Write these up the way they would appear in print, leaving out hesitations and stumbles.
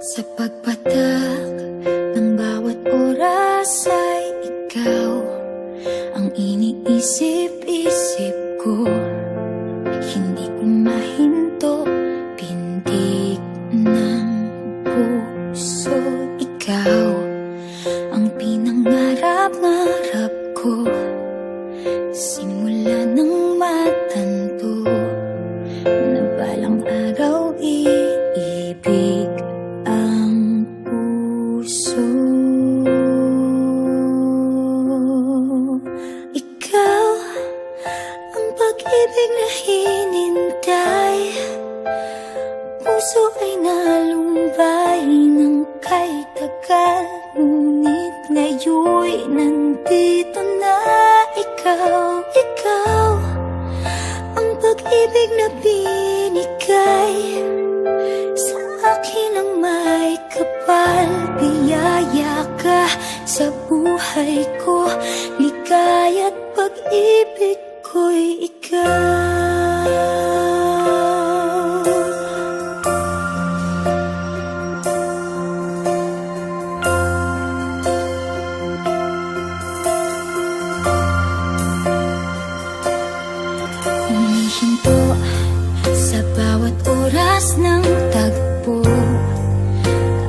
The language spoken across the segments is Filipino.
Sa pagpatak ng bawat oras ay ikaw ang iniisip-isip ko. Hindi ko mahinto, pintig ng puso. Ikaw ang pinangarap-ngarap ko, simula ng matanto na balang araw iibig ang puso. Ikaw ang pag-ibig na hinintay, puso ay nalumbay ng kay tagal, ngunit ngayon'y nandito na ikaw. Ikaw ang pag-ibig na binigay sa akin ang may kapal. Biyaya ka sa buhay ko, ligaya't pag-ibig ko'y ikaw. Humihinto sa bawat oras ng tagpo,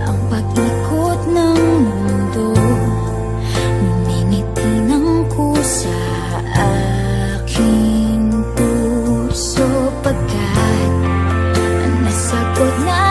ang pag-ikot ng mundo, ngumingiti ng kusa aking puso, pagkat nasagot na